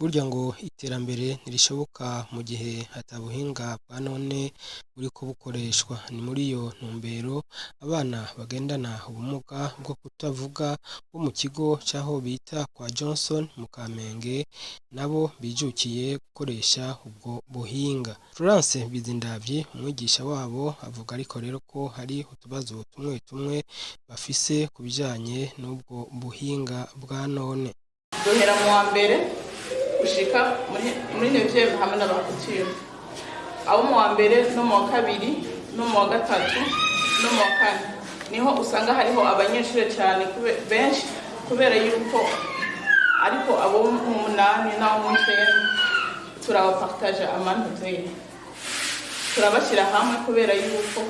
burya ngo iterambere ntirishoboka mu gihe hatabuhinga bwa none buriko bukoreshwa. Ni muri iyo ntumbero abana bagendana ubumuga bwo kutavuga bo mu kigo c'aho bita kwa Johnson mu Kamenge nabo bijukiye gukoresha ubwo buhinga. Florence Bizindavyi umwigisha wabo avuga ariko rero ko hari utubazo tumwe tumwe bafise ku bijanye n'ubwo buhinga bwa none. Duhera mu wa mbere gushika muri nevye hamwe n'abakutiro. Abo mu wa mbere no mu wa kabiri no mu wa gatatu no mu wa kane niho usanga hariho abanyeshuri cyane benshi kubera yuko ariko abo mu munani n'abo mu icenda turabapartage amantuze turabashyira hamwe kubera yuko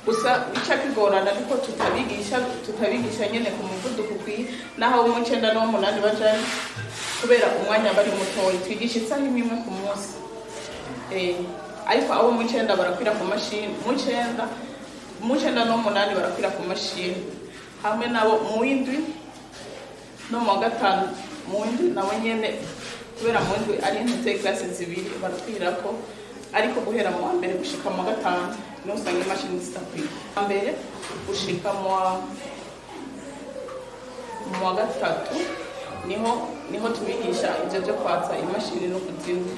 gusa bica kigorana ariko tutabigisha nyene ku muvuduko ukwiye naho abo mu icenda n'abo mu munani bajanye kubera umwanya bari mutoyi twigisha isaha imwe ku munsi ariko abo mu icenda barakwira ku mashini mu icenda no mu munani barakwira ku mashini hamwe nabo mu w'indwi no mu wa gatanu mu w'indwi nabo nyene kubera mu w'indwi ari intete classe zibiri barakwirako ariko guhera mu wa mbere gushika mu wa gatanu niho usanga imashini zitakwiye mbere gushika mu wa gatatu niho tubigisha ivyo byo kwatsa imashini no kuzimya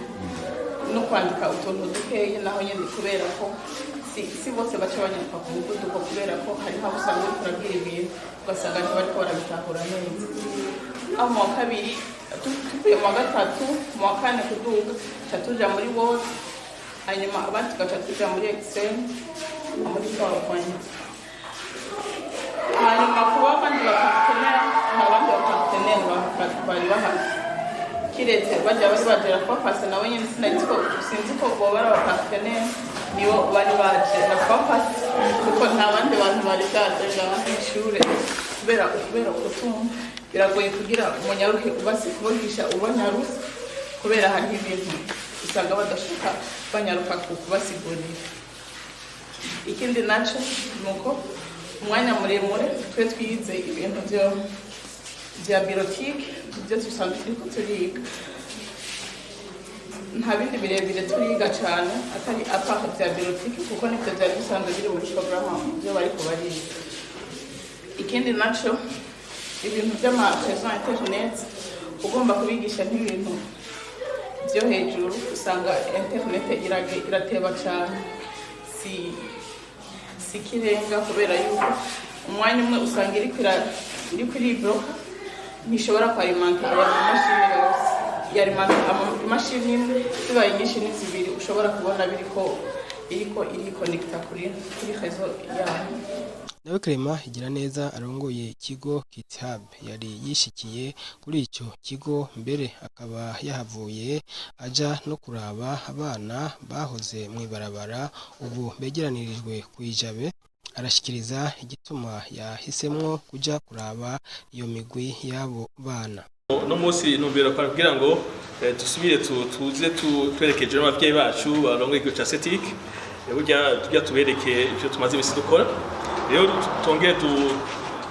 no kwandika utuntu dukeyi naho nyene kubera ko si bose baca banyuka ku muvuduko kubera ko hariho abo usanga uriko urabwira ibintu ugasanga ntibariko barabitahura neza. Aho mu wa kabiri tuvuye mu wa gatatu mu wa kane kuduga ca tuja muri Word hanyuma abandi tugaca tuja muri Excel muri PowerPoint hanyuma kuba abandi bakakenera bari bahari kiretse bajya bagera kwa pasi nawe nyine sinzi ko boba ari abapakenera nibo bari baje na kwa pasi kuko nta bandi bantu bari bwaje ishuri kubera ubutumwa biragoye kugira umunyaruke kubigisha ubonyaruke kubera hariho ibintu usanga badashaka banyaruka kubasigurira. Ikindi naco nuko umwanya muremure twe twize ibintu bya biotike byo dusanzwe turiko turiga nta bindi birebire turiga cyane atari apaka bya biotike kuko nivyo byari bisanzwe biri muri programme byo bariko bariga. Ikindi naco ibintu by'amarezo internet ugomba kubigisha nk'ibintu byo hejuru usanga internet irateba cyane si kirenga kubera yuko umwanya umwe usanga iri kuri bloka nishobora kwarimanta amamashini yose yarimanta amamashini zibaye nyinshi n'izibiri ushobora kubona iriko connecta kuri réseau yayo. Nawe Clement igira neza arongoye ikigo KitHub yari yishikiye kuri ico kigo mbere akaba yahavuye aja no kuraba abana bahoze mwibarabara ubu begeranirijwe kwijabe arashikiriza igituma yahisemwo kuja kuraba iyo migwi yabo bana. No musi numbera kugira ngo dusubire tuze twerekeje n'abavyeyi bacu barongoye ikigo ca CETIC burya tujya tubereke ivyo tumaze imisi dukora rero tongeye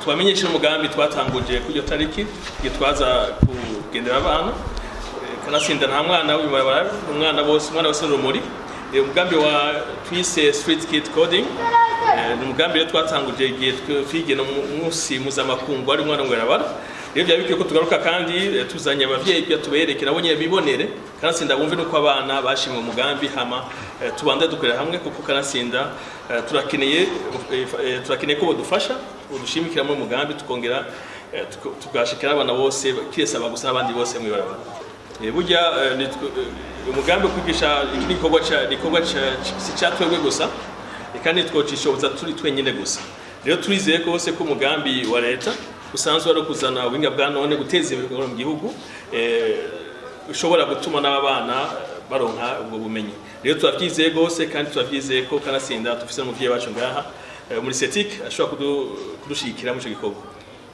tubamenyeshe umugambi twatanguje kuri iyo tariki twaza kugendera abana kanasinda nta mwana w'ibarabara umwana wose n'urumuri umugambi wa twise street kid coding ni umugambi rero twatanguje igihe twigena umunsi mpuzamakungu ari umwana w'ibarabara rero byari bikwiye ko tugaruka kandi tuzanye abavyeyi bya tubereke nabo nyine bibonere kanasinda bumve nuko abana bashimwe umugambi hama tubanda dukorera hamwe kuko kanasinda turakeneye ko bodufasha udushimikira mu mugambi tukongera tugashikira abana bose kiresaba gusa abandi bose mwibarabara burya umugambi kwigisha igikorwa si cyatwebwe gusa kandi twocishoboza turi twenyine gusa rero turizeye ko bose ko umugambi wa leta usanzwe ari kuzana ubuhinga bwa none guteza imbere mu gihugu ushobora gutuma n'abana baronka ubwo bumenyi rero turavyizeye gose kandi turavyizeye ko kanasinda tufise n'umuvyeyi wacu ngaha muri CETIC ashobora kudushikira mu cyo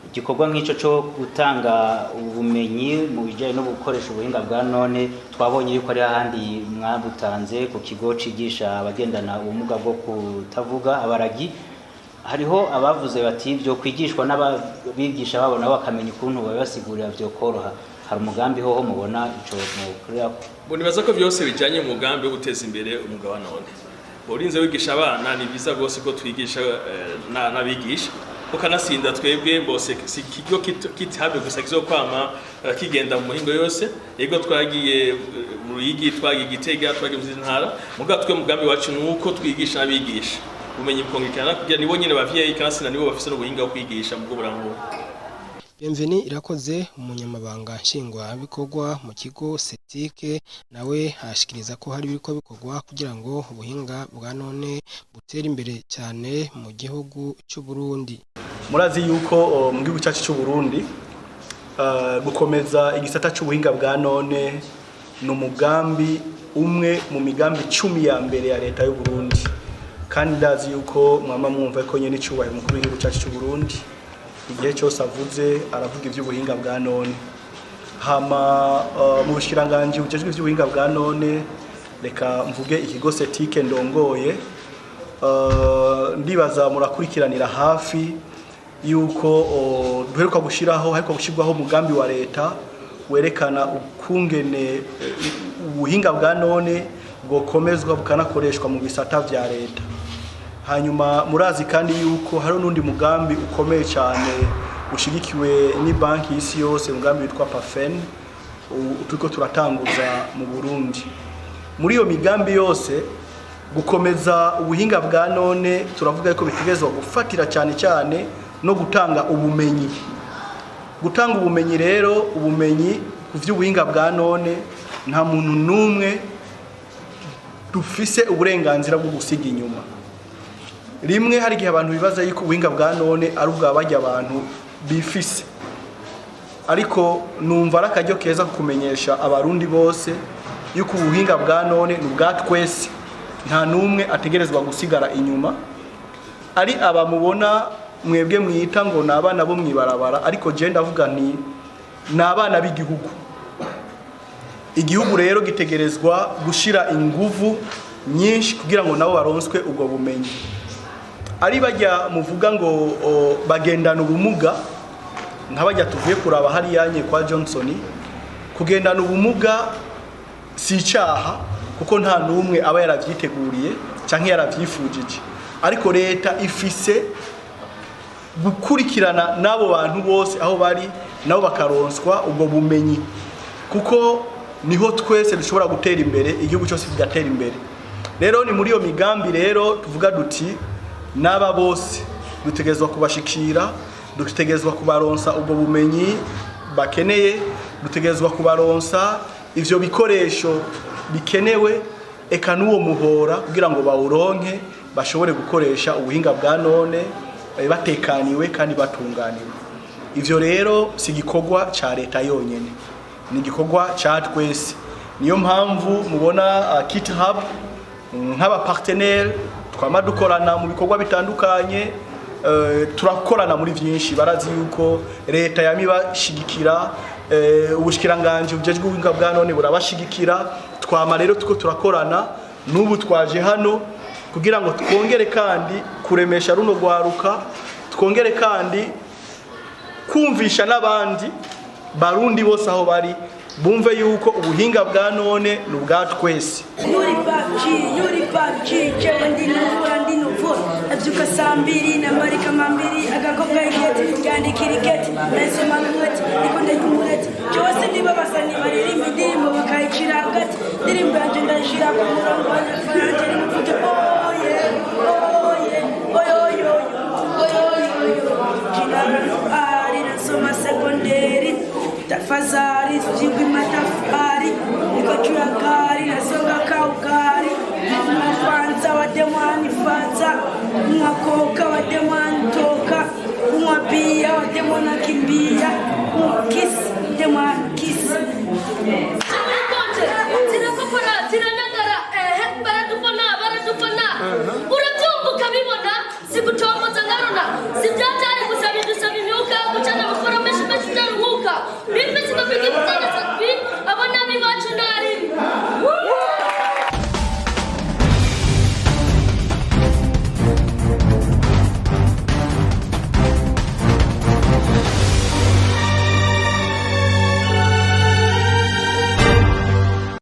igikorwa nk'ico cyo gutanga ubumenyi mu bijanye no gukoresha ubuhinga bwa none twabonye yuko ari ahandi mwabutanze ku kigo cigisha abagendana ubumuga bwo kutavuga abaragi hariho abavuze bati byo kwigishwa n'ababigisha babona bakamenya ukuntu babasigurira byo koroha hari umugambi hoho mubona ico mukorera nibaza ko byose bijanye mu mugambi wo guteza imbere umugabo wa none. Urinze wigisha abana ni byiza rwose ko twigisha n'abigisha ukanasinda twebwe bose si kigo kitabe gusa kizokwama kigenda mu muhingo yose. Yego twagiye mu Ruyigi, twagiye Gitega, twagiye mu ntara, muga twe mugambi wacu nuko twigisha n'abigisha umenye bukongekana kugira nibo nyene bavyeyi kandi nibo bafise n'ubuhinga bwo kwigisha mu bwo Bienvenue Irakoze umunyamabanga nshingwa bikorwa mu kigo setike nawe hashikiriza ko hari biriko bikorwa kugira ngo ubuhinga bwa none butere imbere cyane mu gihugu cy'u Burundi. Murazi yuko mu gihugu cyacu cy'u Burundi gukomeza igisata cy'ubuhinga bwa none n'umugambi umwe mu migambi 10 ya mbere ya leta y'u Burundi, kandi ndazi yuko mwama mwumva ko nyene cyubaye mukuru w'igihugu cyacu cy'u Burundi igihe cyose avuze aravuga iby'ubuhinga bwa none. Hama mu bushikiranganje bujejwe iby'ubuhinga bwa none reka mvuge ikigo setike ndongoye, ndibaza murakurikiranira hafi yuko duheruka gushiraho ariko gushirwaho umugambi wa leta werekana ukungene ubuhinga bwa none bwokomezwa bukanakoreshwa mu bisata vya leta. Hanyuma murazi kandi yuko hari n'undi mugambi ukomeye cyane ushigikiwe ni banki y'isi yose, umugambi witwa PAFEN turiko turatanguza mu Burundi. Muri iyo migambi yose gukomeza ubuhinga bwa none turavuga ko bitegezwa gufatira cyane cyane no gutanga ubumenyi. Gutanga ubumenyi rero, ubumenyi ku vy'ubuhinga bwa none nta muntu numwe dufise uburenganzira bwo gusiga inyuma. Rimwe hari gihe abantu bibaza yuko ubuhinga bwa none ari ubwabajya abantu bifise, ariko numva arakaryo keza kumenyesha abarundi bose yuko ubuhinga bwa none n'ubwa twese, nta numwe ategerezwa gusigara inyuma. Ari abamubona mwebwe mwita ngo nabana bo mwibarabara, ariko je ndavuga nti nabana b'igihugu. Igihugu rero gitegerezwa gushira inguvu nyinshi kugira ngo nabo baronswe ubwo bumenyi. Ari bajya muvuga ngo bagendana ubumuga, nk'abajya tuvuye kuraba hari yanye kwa Johnson, kugendana ubumuga si icyaha kuko nta numwe aba yaravyiteguriye canke yaravyifujije, ariko leta ifise gukurikirana nabo bantu bose aho bari nabo bakaronswa ubwo bumenyi, kuko niho twese dushobora gutera imbere, igihugu cyose kigatera imbere. Rero ni muri iyo migambi rero tuvuga duti naba bose dutegezwa kubashikira, dutegezwa kubaronsa ubwo bumenyi bakeneye, dutegezwa kubaronsa ivyo bikoresho bikenewe, eka n'uwo muhora kugira ngo bawuronke bashobore gukoresha ubuhinga bwa none batekaniwe kandi batunganiwe. Ivyo rero si gikorwa ca leta yonyene, ni gikorwa ca twese. Niyo mpamvu mubona Kit Hub nk'aba partenaire twama dukorana mu bikorwa bitandukanye, turakorana muri byinshi. Barazi yuko leta yamibashigikira, ubushikiranganje bujejwe ubuhinga bwa none burabashigikira. Twama rero tuko turakorana, n'ubu twaje hano kugira ngo twongere kandi kuremesha runo rwaruka, twongere kandi kumvisha n'abandi barundi bose aho bari bumve yuko ubuhinga bwa none n'ubwa twese. Yuri pachi jewe ndinuvura abyuka saa 2 na marika mambiri agakobwa igeti kandi kiriketi nese mamweti ikonde kumureti cyose niba basani baririmba indirimbo bakayicira hagati ndirimbo yanje ndashira ku murongo wa franje nimuvuge oye ari nasoma secondary tafazari sijui matafari niko churaka